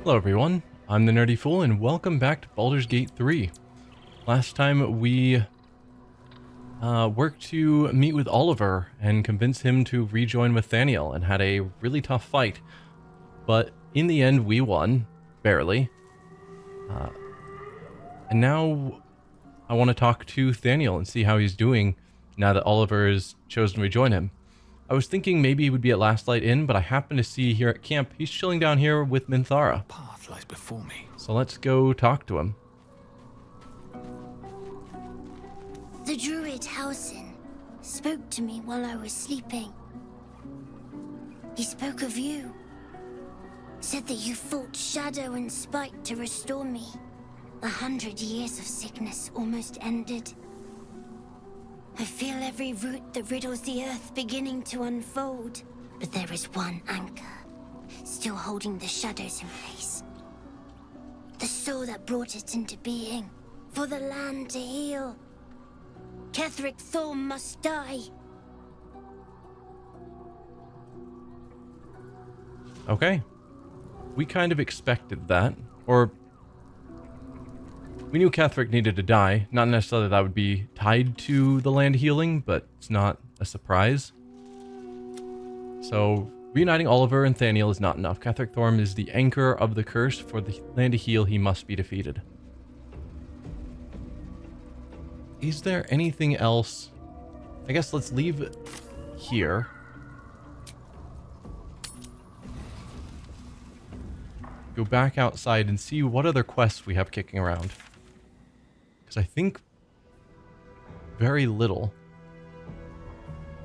Hello everyone, I'm the Nerdy Fool and welcome back to Baldur's Gate 3. Last time we worked to meet with Oliver and convince him to rejoin with Thaniel and had a really tough fight. But in the end we won, barely. And now I want to talk to Thaniel and see how he's doing now that Oliver has chosen to rejoin him. I was thinking maybe he would be at Last Light Inn, but I happen to see here at camp he's chilling down here with Minthara. Path lies before me. So let's go talk to him. The druid Halsin spoke to me while I was sleeping. He spoke of you. Said that you fought shadow and spite to restore me. 100 years of sickness almost ended. I feel every root that riddles the earth beginning to unfold. But there is one anchor, still holding the shadows in place. The soul that brought it into being, for the land to heal. Ketheric Thorm must die. Okay. We kind of expected that. Or we knew Ketheric needed to die. Not necessarily that would be tied to the land healing, but it's not a surprise. So reuniting Oliver and Thaniel is not enough. Ketheric Thorm is the anchor of the curse. For the land to heal, he must be defeated. Is there anything else? I guess let's leave it here. Go back outside and see what other quests we have kicking around. Because I think very little.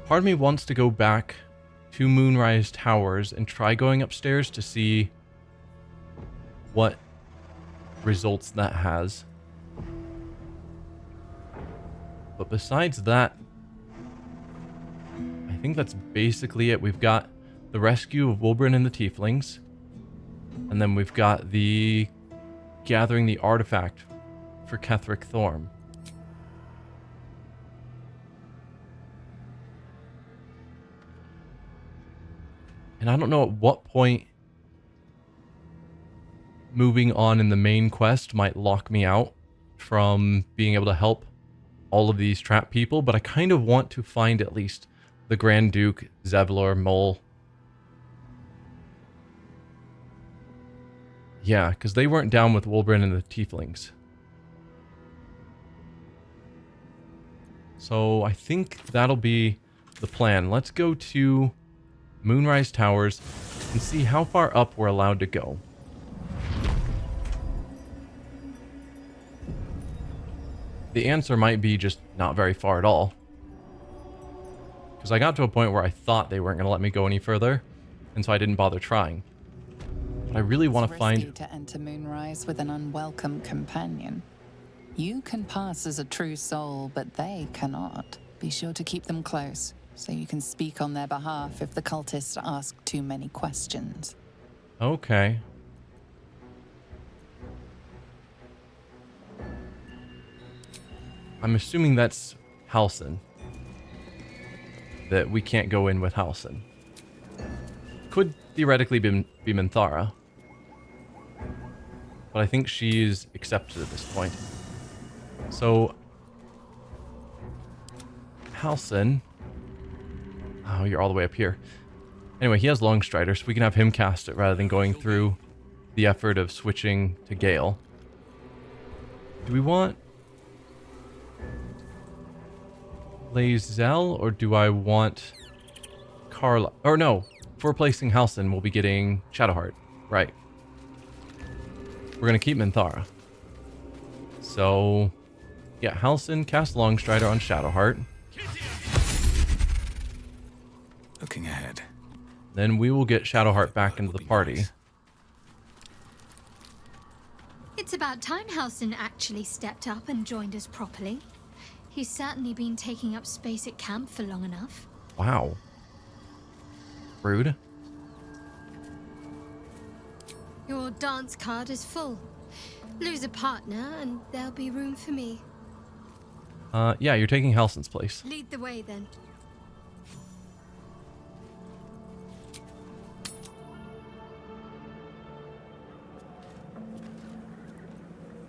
Part of me wants to go back to Moonrise Towers and try going upstairs to see what results that has. But besides that, I think that's basically it. We've got the rescue of Wulbren and the Tieflings. And then we've got the gathering the artifact for Ketheric Thorm. And I don't know at what point moving on in the main quest might lock me out from being able to help all of these trapped people, but I kind of want to find at least the Grand Duke, Zevlor, Mole. Yeah, because they weren't down with Wulbren and the Tieflings. So I think that'll be the plan. Let's go to Moonrise Towers and see how far up we're allowed to go. The answer might be just not very far at all. Because I got to a point where I thought they weren't going to let me go any further, and so I didn't bother trying. But I really want to find... It's risky to enter Moonrise with an unwelcome companion. You can pass as a true soul, but they cannot. Be sure to keep them close, so you can speak on their behalf if the cultists ask too many questions. Okay. I'm assuming that's Halsin. That we can't go in with Halsin. Could theoretically be Minthara. But I think she's accepted at this point. So, Halsin. Oh, you're all the way up here. Anyway, he has Longstrider, so we can have him cast it rather than going through the effort of switching to Gale. Do we want Lae'zel, or do I want Carla? Or no, for replacing Halsin, we'll be getting Shadowheart. Right. We're going to keep Minthara. So, yeah, Halsin cast Longstrider on Shadowheart. Looking ahead. Then we will get Shadowheart back into the party. It's about time Halsin actually stepped up and joined us properly. He's certainly been taking up space at camp for long enough. Wow. Rude. Your dance card is full. Lose a partner and there'll be room for me. Yeah, you're taking Halsin's place. Lead the way then.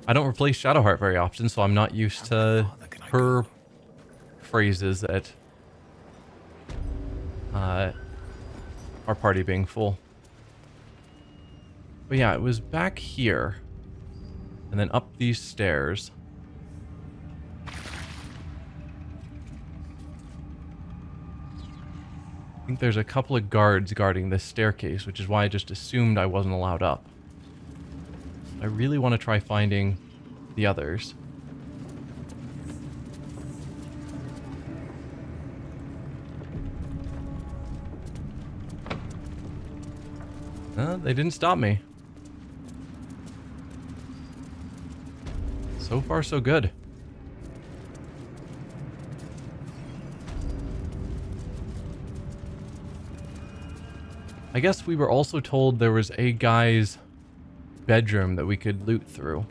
I don't replace Shadowheart very often, so I'm not used to Farther can I her go? phrases at our party being full. But yeah, it was back here. And then up these stairs. I think there's a couple of guards guarding this staircase, which is why I just assumed I wasn't allowed up. I really want to try finding the others. They didn't stop me. So far, so good. I guess we were also told there was a guy's bedroom that we could loot through.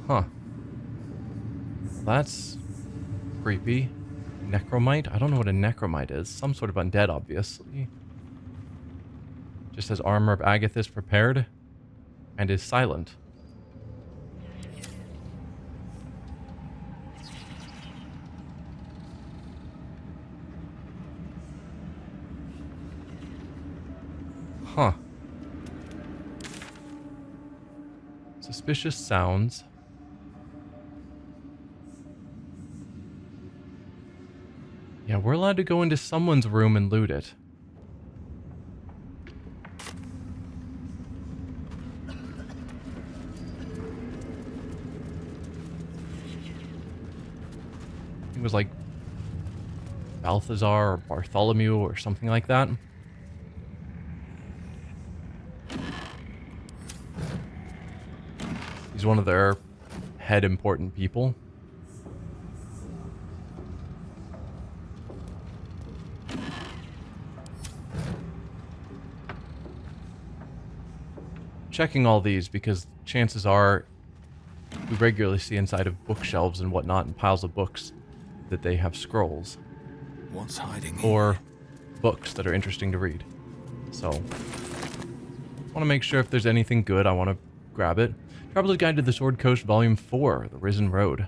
Huh. That's creepy. Necromite? I don't know what a necromite is. Some sort of undead, obviously. Just has armor of Agathis prepared and is silent. Huh. Suspicious sounds. Yeah, we're allowed to go into someone's room and loot it. It was like Balthazar or Bartholomew or something like that. He's one of their head important people. Checking all these because chances are we regularly see inside of bookshelves and whatnot and piles of books that they have scrolls What's hiding here? or books that are interesting to read. So, want to make sure if there's anything good, I want to grab it. Traveler's Guide to the Sword Coast, Volume 4, The Risen Road.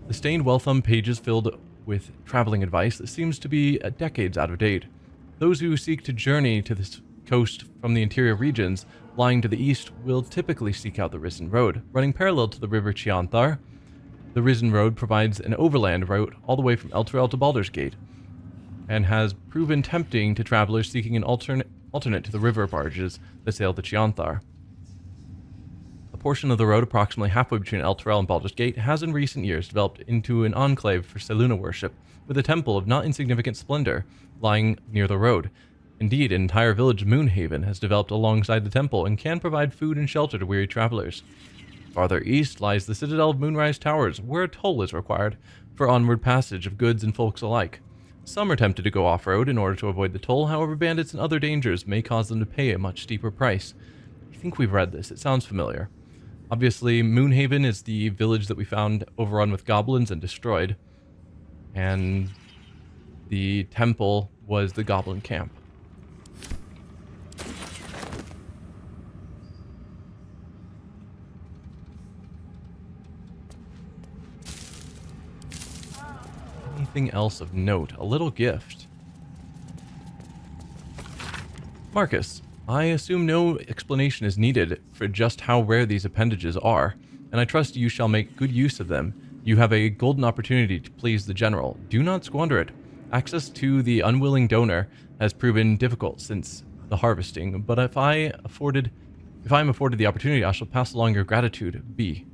The stained, well-thumbed pages filled with traveling advice that seems to be decades out of date. Those who seek to journey to this coast from the interior regions lying to the east will typically seek out the Risen Road. Running parallel to the river Chianthar, the Risen Road provides an overland route all the way from Elturel to Baldur's Gate, and has proven tempting to travelers seeking an alternate to the river barges that sail to Chianthar. A portion of the road approximately halfway between Elturel and Baldur's Gate has in recent years developed into an enclave for Selûne worship, with a temple of not insignificant splendor lying near the road. Indeed, an entire village, Moonhaven, has developed alongside the temple and can provide food and shelter to weary travelers. Farther east lies the citadel of Moonrise Towers, where a toll is required for onward passage of goods and folks alike. Some are tempted to go off-road in order to avoid the toll, however bandits and other dangers may cause them to pay a much steeper price. I think we've read this, it sounds familiar. Obviously, Moonhaven is the village that we found overrun with goblins and destroyed, and the temple was the goblin camp. Anything else of note? A little gift. Marcus, I assume no explanation is needed for just how rare these appendages are, and I trust you shall make good use of them. You have a golden opportunity to please the general. Do not squander it. Access to the unwilling donor has proven difficult since the harvesting, but if I am afforded the opportunity, I shall pass along your gratitude. B.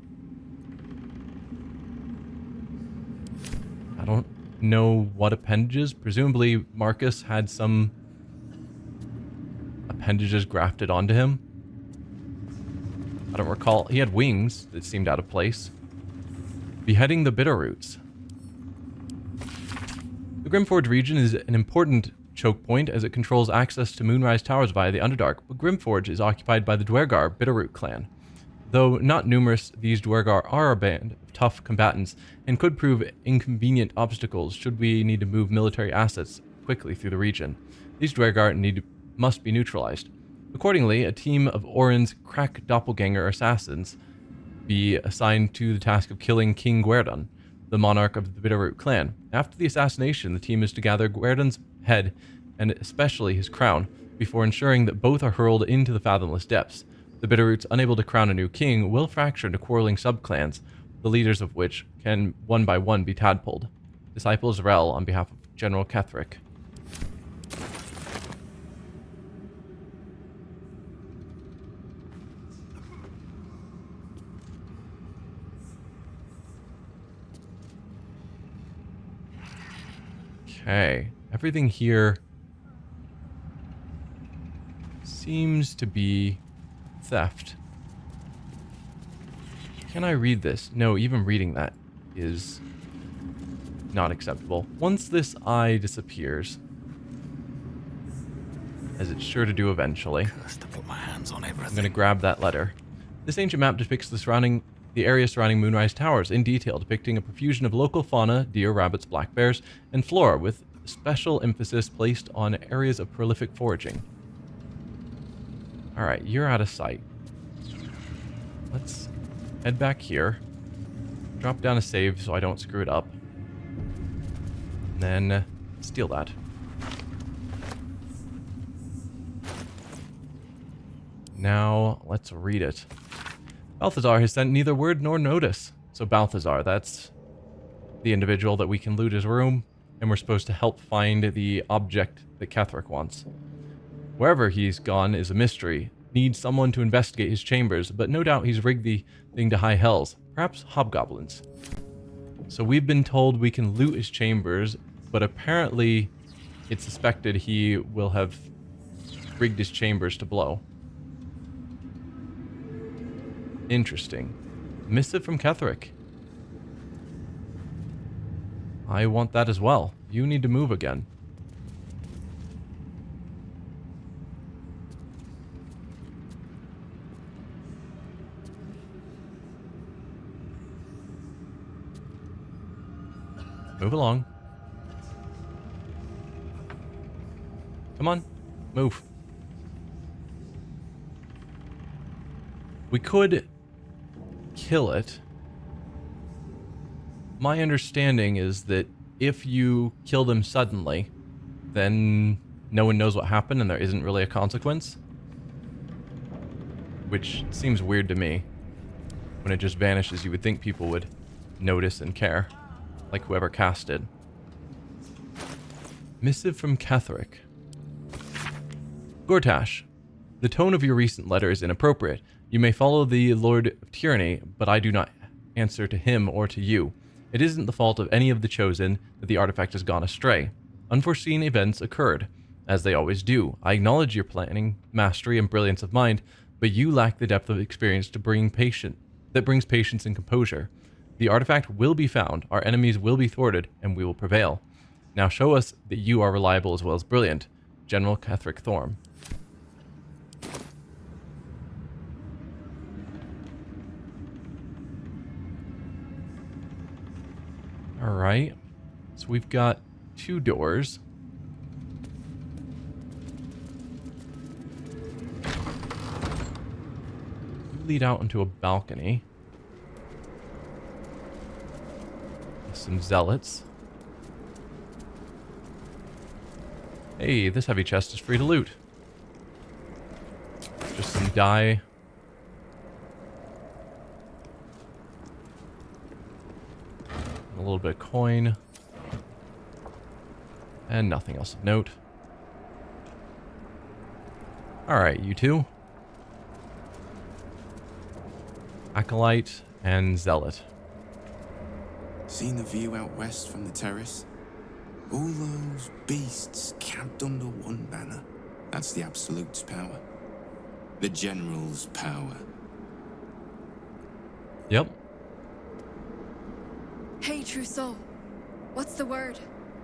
I don't know what appendages. Presumably Marcus had some appendages grafted onto him. I don't recall. He had wings that seemed out of place. Beheading the Bitterroots. The Grimforge region is an important choke point as it controls access to Moonrise Towers via the Underdark, but Grimforge is occupied by the Dwergar Bitterroot clan. Though not numerous, these Dwergar are a band of tough combatants and could prove inconvenient obstacles should we need to move military assets quickly through the region. These Dwergar must be neutralized. Accordingly, a team of Orin's crack doppelganger assassins be assigned to the task of killing King Guerdon, the monarch of the Bitterroot clan. After the assassination, the team is to gather Guerdon's head, and especially his crown, before ensuring that both are hurled into the fathomless depths. The Bitterroots, unable to crown a new king, will fracture into quarreling subclans, the leaders of which can one by one be tadpoled. Disciple Zrel on behalf of General Ketheric. Okay, everything here seems to be theft. Can I read this? No, even reading that is not acceptable. Once this eye disappears, as it's sure to do eventually, Cursed to put my hands on everything. I'm going to grab that letter. This ancient map depicts the area surrounding Moonrise Towers in detail, depicting a profusion of local fauna, deer, rabbits, black bears, and flora, with special emphasis placed on areas of prolific foraging. Alright, you're out of sight. Let's head back here. Drop down a save so I don't screw it up. And then steal that. Now, let's read it. Balthazar has sent neither word nor notice. So Balthazar, that's the individual that we can loot his room, and we're supposed to help find the object that Ketheric wants. Wherever he's gone is a mystery. Needs someone to investigate his chambers, but no doubt he's rigged the thing to high hells. Perhaps hobgoblins. So we've been told we can loot his chambers, but apparently it's suspected he will have rigged his chambers to blow. Interesting. Missive from Ketheric. I want that as well. You need to move again. Move along. Come on. Move. We could kill it. My understanding is that if you kill them suddenly, then no one knows what happened and there isn't really a consequence. Which seems weird to me. When it just vanishes, you would think people would notice and care. Like whoever cast it. Missive from Ketheric. Gortash, the tone of your recent letter is inappropriate. You may follow the Lord of Tyranny, but I do not answer to him or to you. It isn't the fault of any of the Chosen that the artifact has gone astray. Unforeseen events occurred, as they always do. I acknowledge your planning, mastery, and brilliance of mind, but you lack the depth of experience that brings patience and composure. The artifact will be found, our enemies will be thwarted, and we will prevail. Now show us that you are reliable as well as brilliant. General Ketheric Thorm. Alright, so we've got 2 doors. You lead out into a balcony. Some zealots. Hey, this heavy chest is free to loot. Just some dye. A little bit of coin. And nothing else of note. Alright, you two. Acolyte and Zealot. Seen the view out west from the terrace? All those beasts camped under one banner. That's the Absolute's power. The General's power. Yep. Hey, True Soul. What's the word?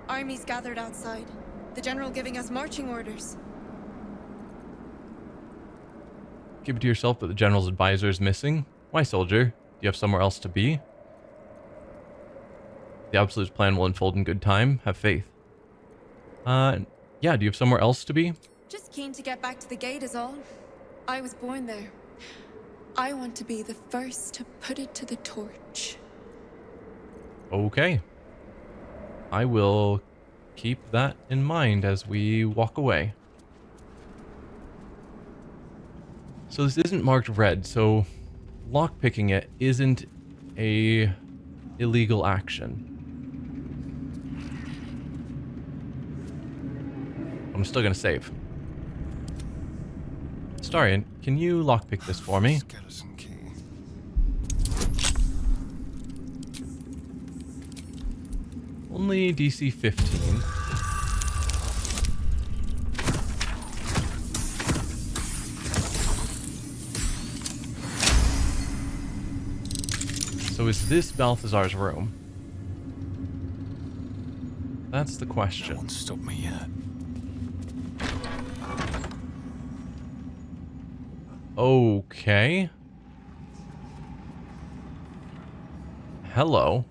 Armies gathered outside. The General giving us marching orders. Keep it to yourself that the General's advisor is missing. Why, soldier? Do you have somewhere else to be? The Absolute's plan will unfold in good time. Have faith. Yeah, do you have somewhere else to be? Just keen to get back to the gate is all. I was born there. I want to be the first to put it to the torch. Okay. I will keep that in mind as we walk away. So this isn't marked red, so lockpicking it isn't a illegal action. I'm still gonna save. Starian, can you lockpick this for me? Skeleton key. Only DC 15. So is this Balthazar's room? That's the No question. one stopped me yet. Okay. Hello.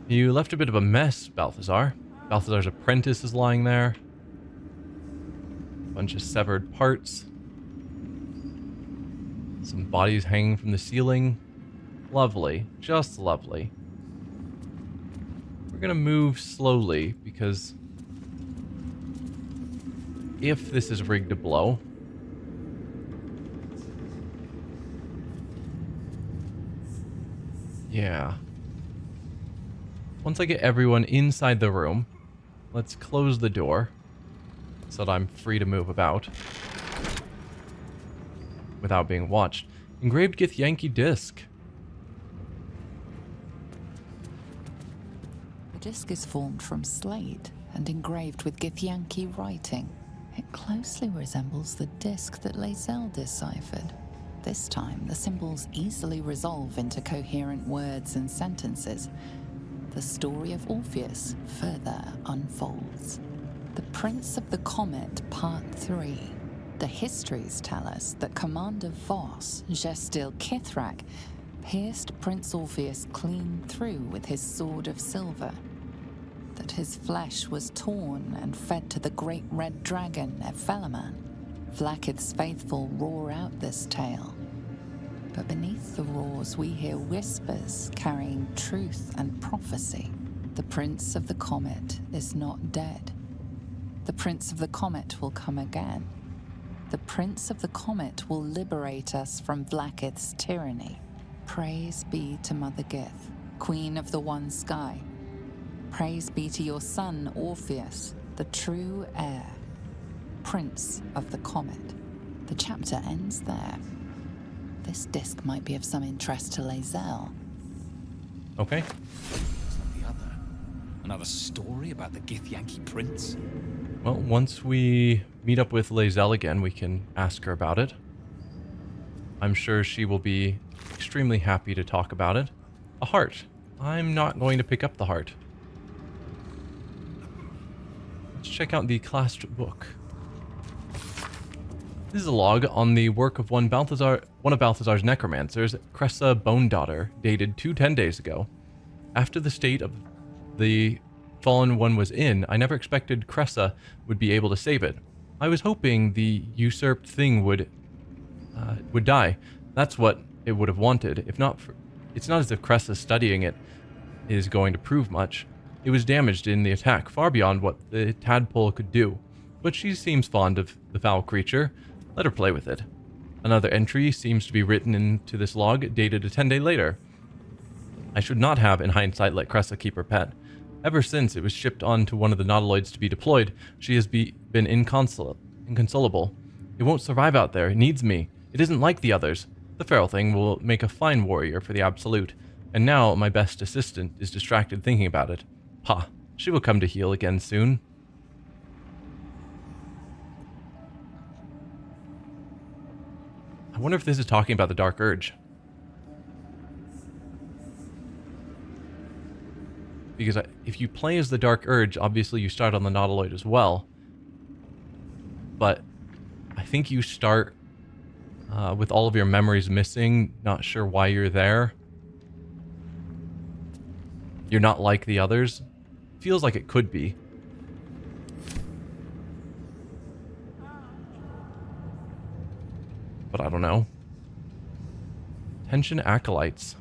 You left a bit of a mess, Balthazar. Balthazar's apprentice is lying there. Bunch of severed parts. Some bodies hanging from the ceiling. Lovely. Just lovely. We're gonna move slowly because if this is rigged to blow, yeah. Once I get everyone inside the room, let's close the door so that I'm free to move about without being watched. Engraved Githyanki disc. The disc is formed from slate and engraved with Githyanki writing. It closely resembles the disc that Lae'zel deciphered. This time, the symbols easily resolve into coherent words and sentences. The story of Orpheus further unfolds. The Prince of the Comet, Part 3. The histories tell us that Commander Voss, Gestil Kithrak, pierced Prince Orpheus clean through with his sword of silver. That his flesh was torn and fed to the great red dragon, Ephelaman. Vlaakith's faithful roar out this tale. But beneath the roars we hear whispers carrying truth and prophecy. The Prince of the Comet is not dead. The Prince of the Comet will come again. The Prince of the Comet will liberate us from Vlaakith's tyranny. Praise be to Mother Gith, Queen of the One Sky. Praise be to your son, Orpheus, the true heir, Prince of the Comet. The chapter ends there. This disc might be of some interest to Lae'zel. Okay. It's like the other. Another story about the Githyanki prince? Well, once we meet up with Lae'zel again, we can ask her about it. I'm sure she will be extremely happy to talk about it. A heart. I'm not going to pick up the heart. Let's check out the clasped book. This is a log on the work of one of Balthazar's necromancers, Cressa Bone Daughter, dated 210 days ago. After the state of the fallen one was in, I never expected Cressa would be able to save it. I was hoping the usurped thing would die. That's what it would have wanted. If not, it's not as if Cressa studying it is going to prove much. It was damaged in the attack, far beyond what the tadpole could do. But she seems fond of the foul creature. Let her play with it. Another entry seems to be written into this log, dated a 10-day later. I should not have, in hindsight, let Cressa keep her pet. Ever since it was shipped on to one of the nautiloids to be deployed, she has been inconsolable. It won't survive out there. It needs me. It isn't like the others. The feral thing will make a fine warrior for the Absolute. And now my best assistant is distracted thinking about it. Ha! She will come to heal again soon. I wonder if this is talking about the Dark Urge. Because if you play as the Dark Urge, obviously you start on the Nautiloid as well. But I think you start with all of your memories missing, not sure why you're there. You're not like the others. feels like it could be. But I don't know. Tension acolytes.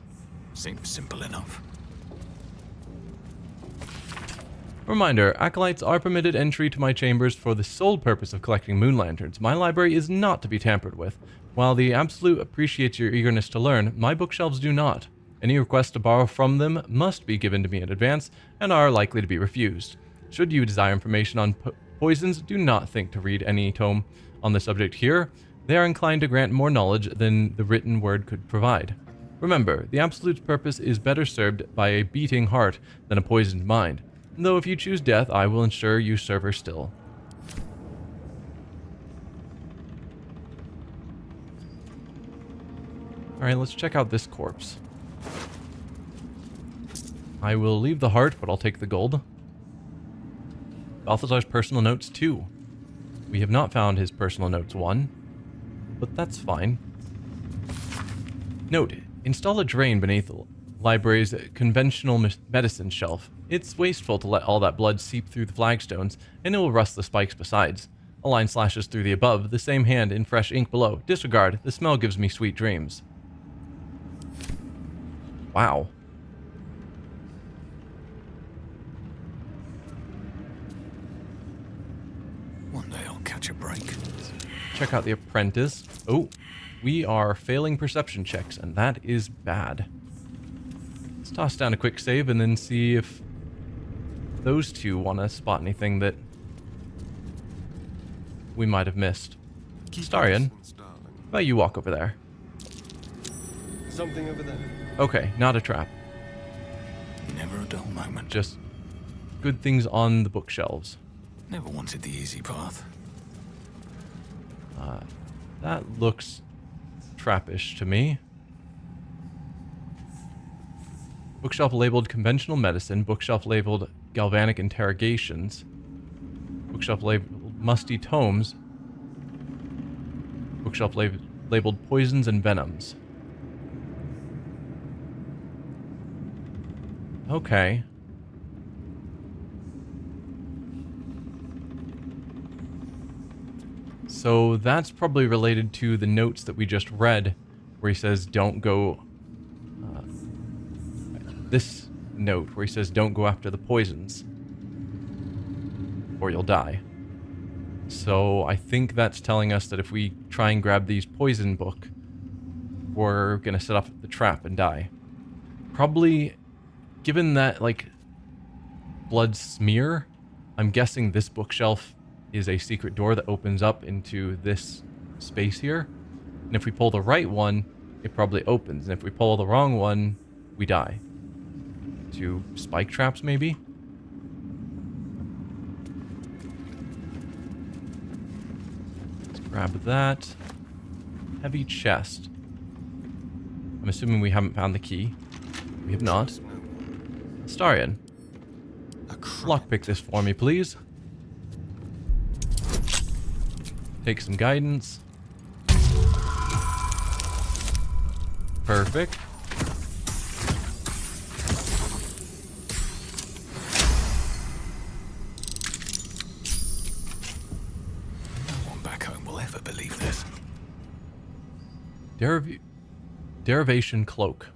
Seems simple enough. Reminder, acolytes are permitted entry to my chambers for the sole purpose of collecting moon lanterns. My library is not to be tampered with. While the Absolute appreciates your eagerness to learn, my bookshelves do not. Any requests to borrow from them must be given to me in advance and are likely to be refused. Should you desire information on poisons, do not think to read any tome on the subject here. They are inclined to grant more knowledge than the written word could provide. Remember, the Absolute's purpose is better served by a beating heart than a poisoned mind. Though if you choose death, I will ensure you serve her still. Alright, let's check out this corpse. I will leave the heart, but I'll take the gold. Balthazar's personal notes 2. We have not found his personal notes 1, but that's fine. Note, install a drain beneath the library's conventional medicine shelf. It's wasteful to let all that blood seep through the flagstones, and it will rust the spikes besides. A line slashes through the above, the same hand in fresh ink below. Disregard, the smell gives me sweet dreams. Wow. One day I'll catch a break. Check out the apprentice. Oh, we are failing perception checks, and that is bad. Let's toss down a quick save and then see if those two want to spot anything that we might have missed. Starion, how about you walk over there? Something over there. Okay, not a trap. Never a dull moment. Just good things on the bookshelves. Never wanted the easy path. That looks trappish to me. Bookshelf labeled conventional medicine. Bookshelf labeled galvanic interrogations. Bookshelf labeled musty tomes. Bookshelf labeled poisons and venoms. Okay. So that's probably related to the notes that we just read, where he says don't go... this note, where he says don't go after the poisons, or you'll die. So I think that's telling us that if we try and grab these poison book, we're going to set off the trap and die. Probably, given that, like, blood smear, I'm guessing this bookshelf is a secret door that opens up into this space here. And if we pull the right one, it probably opens. And if we pull the wrong one, we die. To spike traps, maybe? Let's grab that. Heavy chest. I'm assuming we haven't found the key. We have not. Starion, lockpick this for me, please. Take some guidance. Perfect. No one back home will ever believe this. Derivation cloak.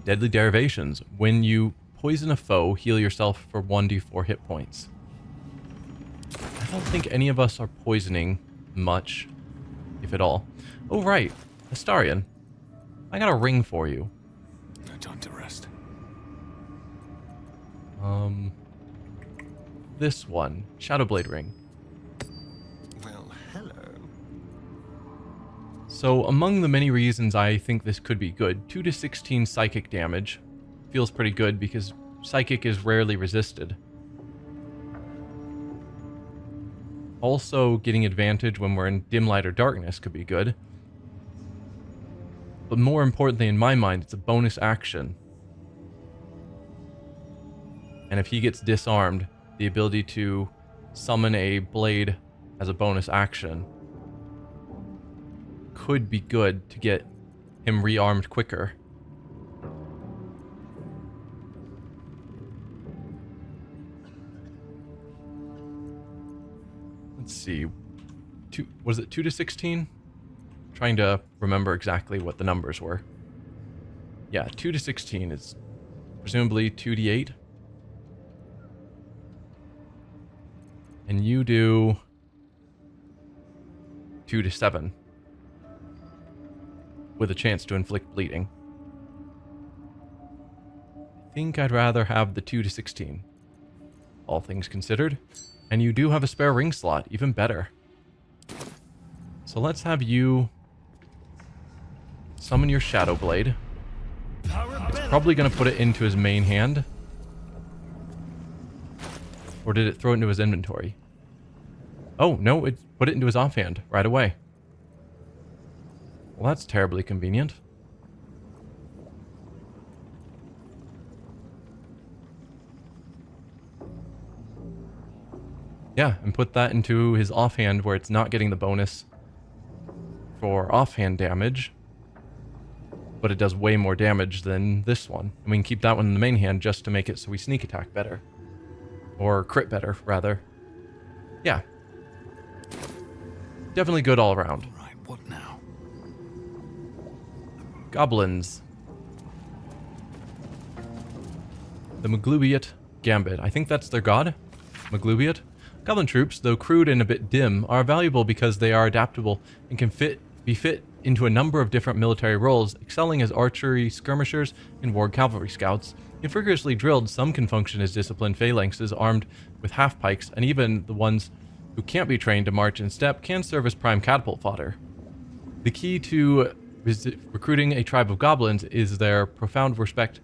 Deadly derivations. When you poison a foe, heal yourself for 1d4 hit points. I don't think any of us are poisoning much, if at all. Oh, right. Astarion, I got a ring for you. No time to rest. This one. Shadowblade ring. Well, hello. So, among the many reasons I think this could be good, 2 to 16 psychic damage feels pretty good because psychic is rarely resisted. Also, getting advantage when we're in dim light or darkness could be good. But more importantly, in my mind, it's a bonus action. And if he gets disarmed, the ability to summon a blade as a bonus action could be good to get him rearmed quicker. see. Was it 2 to 16? Trying to remember exactly what the numbers were. Yeah, 2 to 16 is presumably 2d8. And you do 2 to 7. With a chance to inflict bleeding. I think I'd rather have the 2 to 16. All things considered. And you do have a spare ring slot, even better. So let's have you summon your Shadow Blade. It's probably going to put it into his main hand. Or did it throw it into his inventory? Oh, no, it put it into his offhand right away. Well, that's terribly convenient. Yeah, and put that into his offhand where it's not getting the bonus for offhand damage. But it does way more damage than this one. And we can keep that one in the main hand just to make it so we sneak attack better. Or crit better, rather. Yeah. Definitely good all around. Right, what now? Goblins. The Maglubiot Gambit. I think that's their god. Maglubiot. Goblin troops, though crude and a bit dim, are valuable because they are adaptable and can be fit into a number of different military roles, excelling as archery skirmishers and war cavalry scouts. If rigorously drilled, some can function as disciplined phalanxes armed with half-pikes, and even the ones who can't be trained to march in step can serve as prime catapult fodder. The key to recruiting a tribe of goblins is their profound respect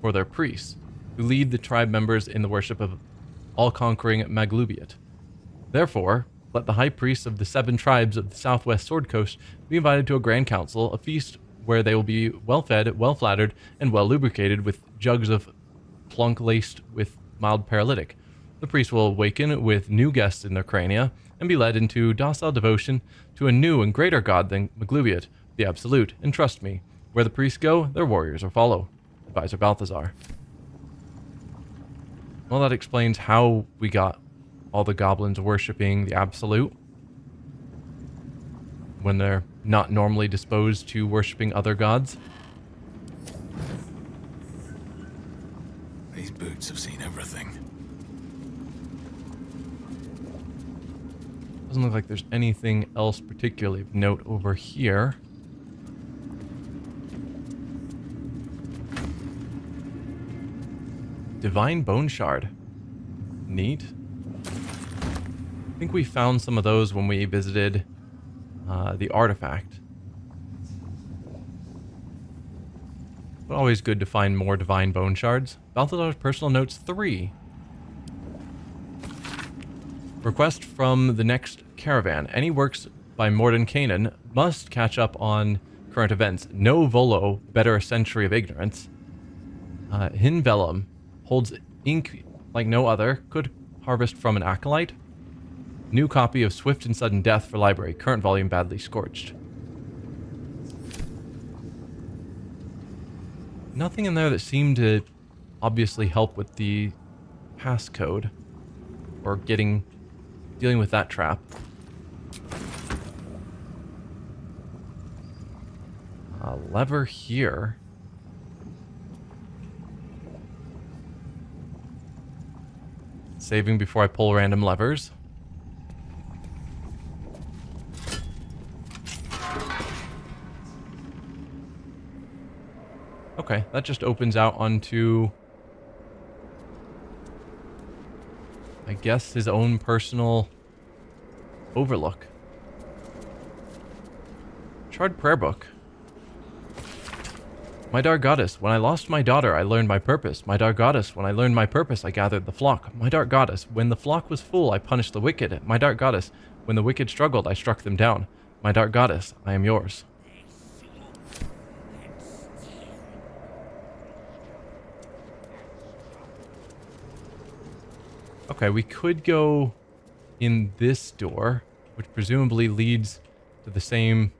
for their priests, who lead the tribe members in the worship of all-conquering Maglubiot. Therefore, let the high priests of the 7 tribes of the southwest Sword Coast be invited to a grand council, a feast where they will be well-fed, well-flattered, and well-lubricated with jugs of plunk laced with mild paralytic. The priests will awaken with new guests in their crania and be led into docile devotion to a new and greater god than Maglubiot, the Absolute. And trust me, where the priests go, their warriors will follow. Advisor Balthazar. Well, that explains how we got all the goblins worshipping the Absolute when they're not normally disposed to worshipping other gods. These boots have seen everything. Doesn't look like there's anything else particularly of note over here. Divine Bone Shard. Neat. I think we found some of those when we visited the artifact. But always good to find more Divine Bone Shards. Balthazar's personal notes 3. Request from the next caravan. Any works by Mordenkainen must catch up on current events. No Volo, better a century of ignorance. Hin Vellum holds ink like no other. Could harvest from an acolyte. New copy of Swift and Sudden Death for library. Current volume badly scorched. Nothing in there that seemed to obviously help with the passcode or dealing with that trap. Lever here. Saving before I pull random levers. Okay, that just opens out onto, I guess, his own personal overlook. Shard Prayer Book. My dark goddess, when I lost my daughter, I learned my purpose. My dark goddess, when I learned my purpose, I gathered the flock. My dark goddess, when the flock was full, I punished the wicked. My dark goddess, when the wicked struggled, I struck them down. My dark goddess, I am yours. Okay, we could go in this door, which presumably leads to the same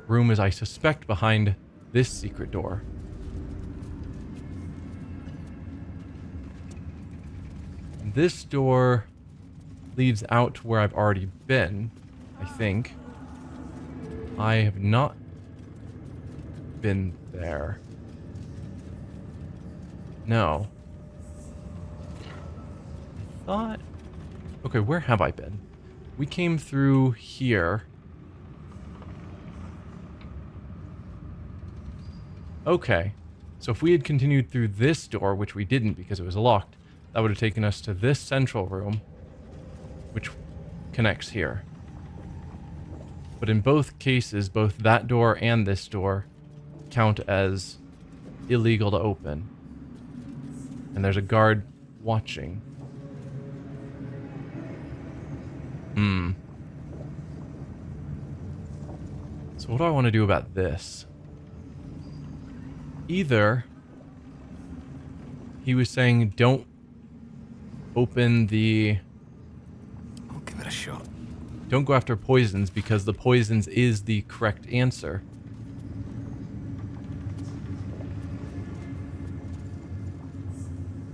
room as I suspect behind this secret door. This door leads out to where I've already been, I think. I have not been there. No. I thought... Okay, where have I been? We came through here. Okay. So if we had continued through this door, which we didn't because it was locked, that would have taken us to this central room, which connects here. But in both cases, both that door and this door count as illegal to open. And there's a guard watching. So what do I want to do about this? Either he was saying don't open the... I'll give it a shot. Don't go after poisons because the poisons is the correct answer.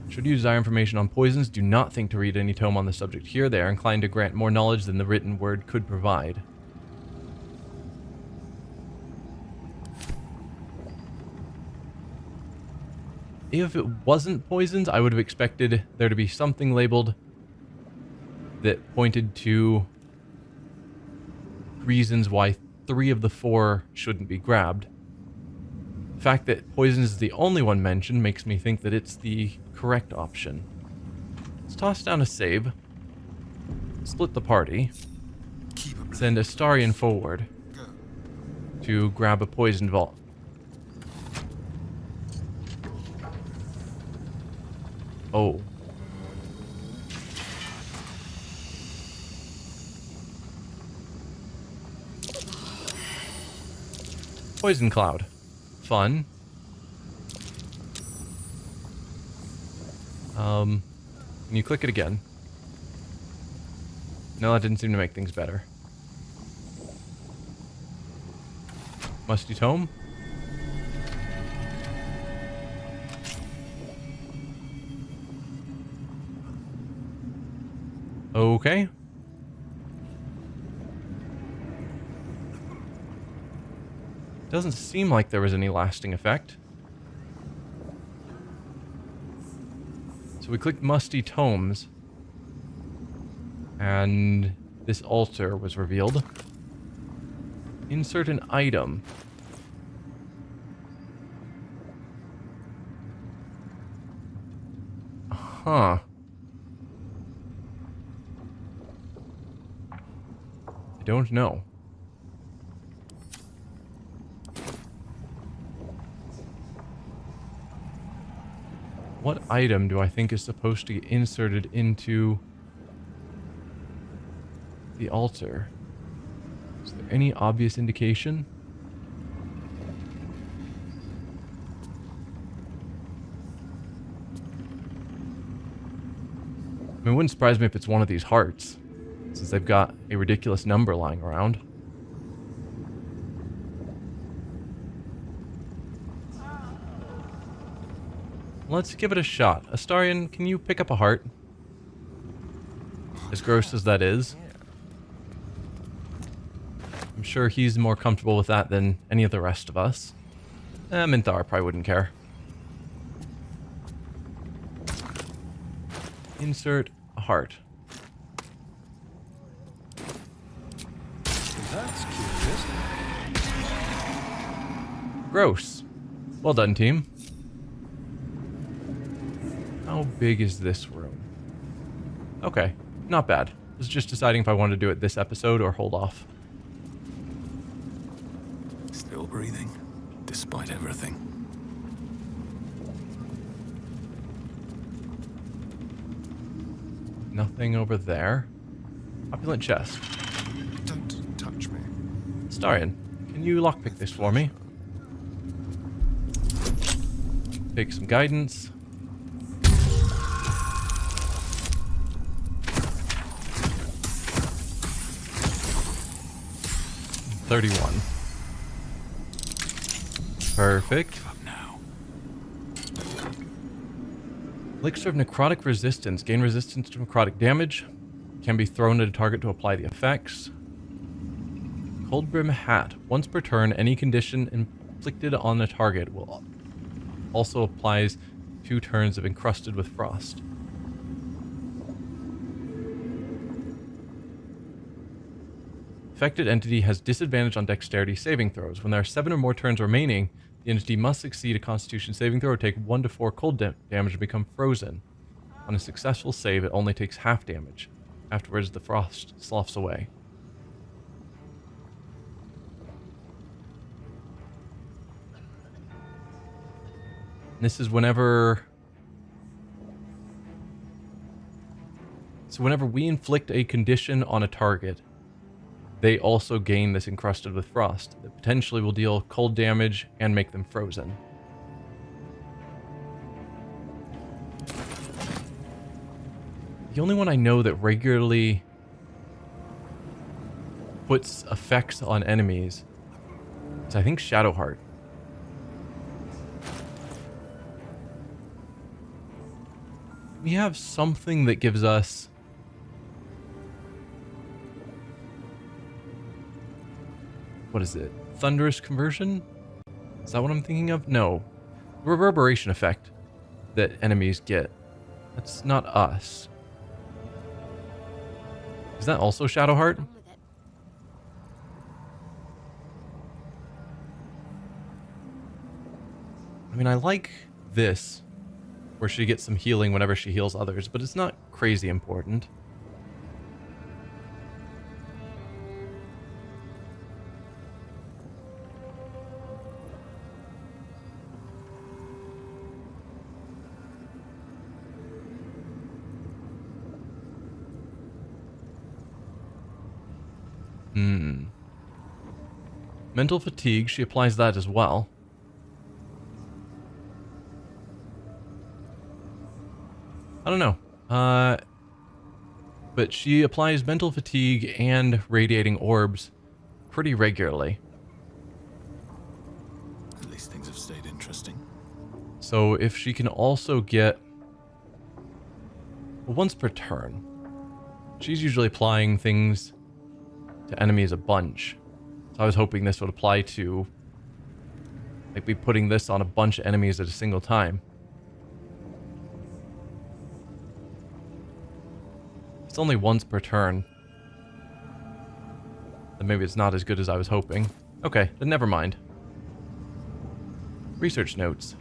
Should you desire information on poisons, do not think to read any tome on the subject here. They are inclined to grant more knowledge than the written word could provide. If it wasn't poisons, I would have expected there to be something labeled that pointed to reasons why 3 of the 4 shouldn't be grabbed. The fact that poison is the only one mentioned makes me think that it's the correct option. Let's toss down a save. Split the party. Send Astarion forward to grab a poisoned vault. Oh. Poison cloud. Fun. Can you click it again? No, that didn't seem to make things better. Musty tome? Okay. Doesn't seem like there was any lasting effect. So we clicked Musty Tomes. And this altar was revealed. Insert an item. Huh. I don't know. What item do I think is supposed to get inserted into the altar? Is there any obvious indication? I mean, it wouldn't surprise me if it's one of these hearts, since they've got a ridiculous number lying around. Let's give it a shot. Astarion, can you pick up a heart? As gross as that is. I'm sure he's more comfortable with that than any of the rest of us. Minthar probably wouldn't care. Insert a heart. That's cute, isn't it? Gross. Well done, team. How big is this room? Okay, not bad. I was just deciding if I wanted to do it this episode or hold off. Still breathing, despite everything. Nothing over there. Opulent chest. Don't touch me. Astarion, can you lockpick this for me? Take some guidance. $31. Perfect. Give up now. Elixir of necrotic resistance. Gain resistance to necrotic damage. can be thrown at a target to apply the effects. Cold Brim Hat. Once per turn, any condition inflicted on a target will also applies 2 turns of encrusted with frost. Affected entity has disadvantage on dexterity saving throws. When there are 7 or more turns remaining, the entity must succeed a constitution saving throw or take 1 to 4 cold damage and become frozen. On a successful save, it only takes half damage. Afterwards, the frost sloughs away. This is whenever... So whenever we inflict a condition on a target, they also gain this encrusted with frost that potentially will deal cold damage and make them frozen. The only one I know that regularly puts effects on enemies is, I think, Shadowheart. We have something that gives us... What is it? Thunderous Conversion? Is that what I'm thinking of? No. Reverberation effect that enemies get. That's not us. Is that also Shadowheart? I mean, I like this, where she gets some healing whenever she heals others, but it's not crazy important. Mental fatigue, she applies that as well. I don't know. But she applies mental fatigue and radiating orbs pretty regularly. At least things have stayed interesting. So if she can also get... Well, once per turn. She's usually applying things to enemies a bunch. So I was hoping this would apply to... like, be putting this on a bunch of enemies at a single time. It's only once per turn. Then maybe it's not as good as I was hoping. Okay, then never mind. Research notes.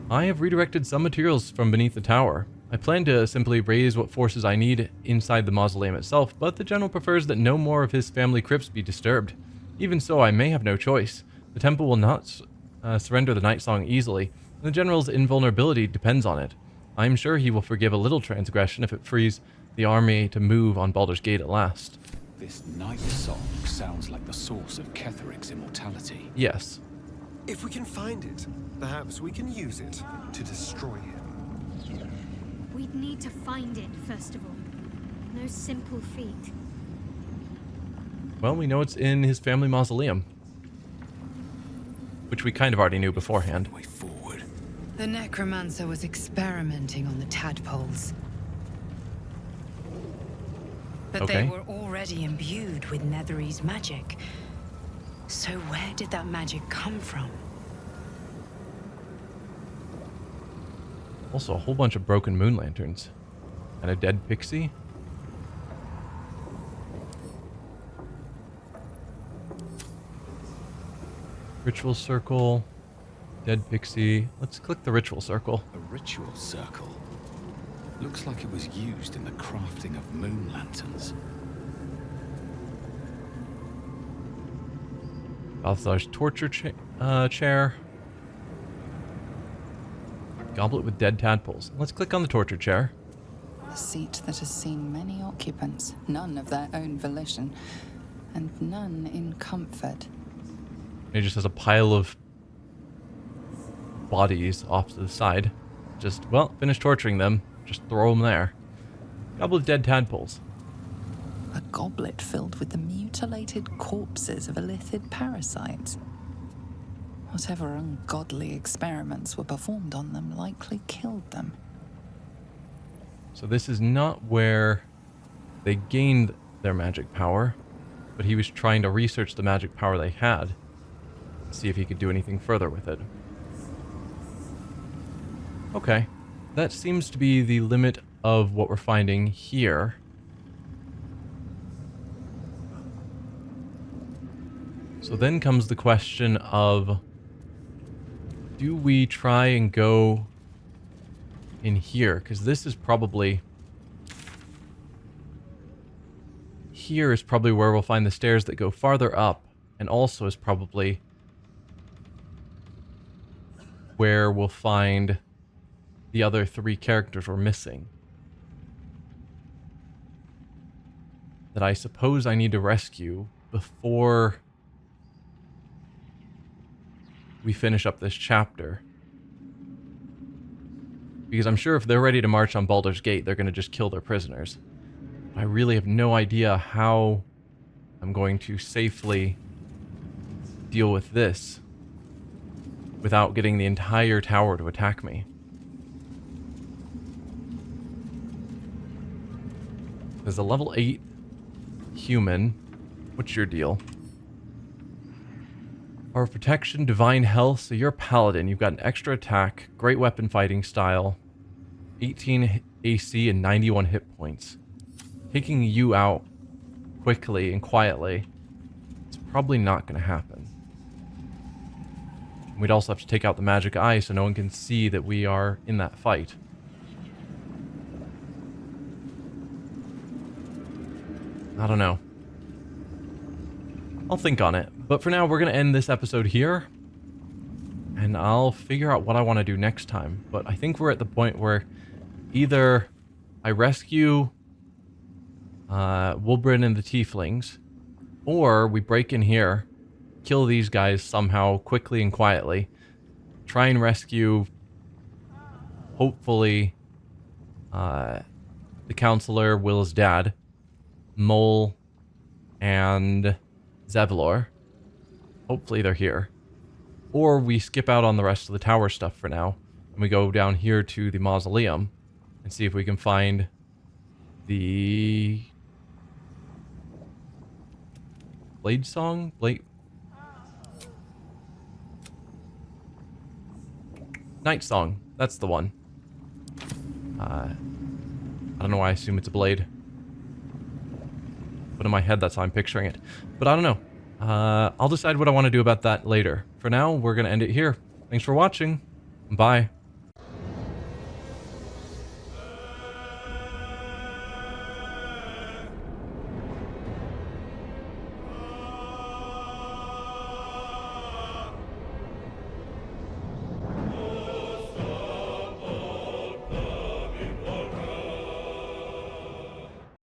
I have redirected some materials from beneath the tower. I plan to simply raise what forces I need inside the mausoleum itself, but the general prefers that no more of his family crypts be disturbed. Even so, I may have no choice. The temple will not surrender the Night Song easily, and the general's invulnerability depends on it. I am sure he will forgive a little transgression if it frees the army to move on Baldur's Gate at last. This Night Song sounds like the source of Ketheric's immortality. Yes. If we can find it, perhaps we can use it to destroy him. We'd need to find it, first of all. No simple feat. Well, we know it's in his family mausoleum. Which we kind of already knew beforehand. Way forward. The necromancer was experimenting on the tadpoles. But Okay. they were already imbued with Nethery's magic. So where did that magic come from? Also, a whole bunch of broken moon lanterns. And a dead pixie. Ritual circle. Dead pixie. Let's click the ritual circle. A ritual circle. Looks like it was used in the crafting of moon lanterns. Balthazar's torture chair. Goblet with dead tadpoles. Let's click on the torture chair. A seat that has seen many occupants, none of their own volition, and none in comfort. It just has a pile of bodies off to the side. Just, well, finish torturing them. Just throw them there. Goblet of dead tadpoles. A goblet filled with the mutilated corpses of illithid parasites. Whatever ungodly experiments were performed on them likely killed them. So this is not where they gained their magic power, but he was trying to research the magic power they had, see if he could do anything further with it. Okay, that seems to be the limit of what we're finding here. So then comes the question of, do we try and go in here? Because this is probably... Here is probably where we'll find the stairs that go farther up, and also is probably where we'll find the other 3 characters we're missing. That I suppose I need to rescue before we finish up this chapter. Because I'm sure if they're ready to march on Baldur's Gate, they're going to just kill their prisoners. I really have no idea how I'm going to safely deal with this without getting the entire tower to attack me. There's a level 8 human. What's your deal? Power of protection, divine health. So you're a paladin. You've got an extra attack, great weapon fighting style, 18 AC, and 91 hit points. Taking you out quickly and quietly, it's probably not going to happen. We'd also have to take out the magic eye so no one can see that we are in that fight. I don't know. I'll think on it. But for now, we're going to end this episode here. And I'll figure out what I want to do next time. But I think we're at the point where either I rescue Wulbren and the Tieflings, or we break in here, kill these guys somehow quickly and quietly, try and rescue, hopefully, the counselor, Will's dad, Mole, and Zevlor. Hopefully they're here. Or we skip out on the rest of the tower stuff for now, and we go down here to the mausoleum and see if we can find the Blade Song? Night Song. That's the one. I don't know why I assume it's a blade. But in my head, that's how I'm picturing it. But I don't know. I'll decide what I want to do about that later. For now, we're going to end it here. Thanks for watching. Bye.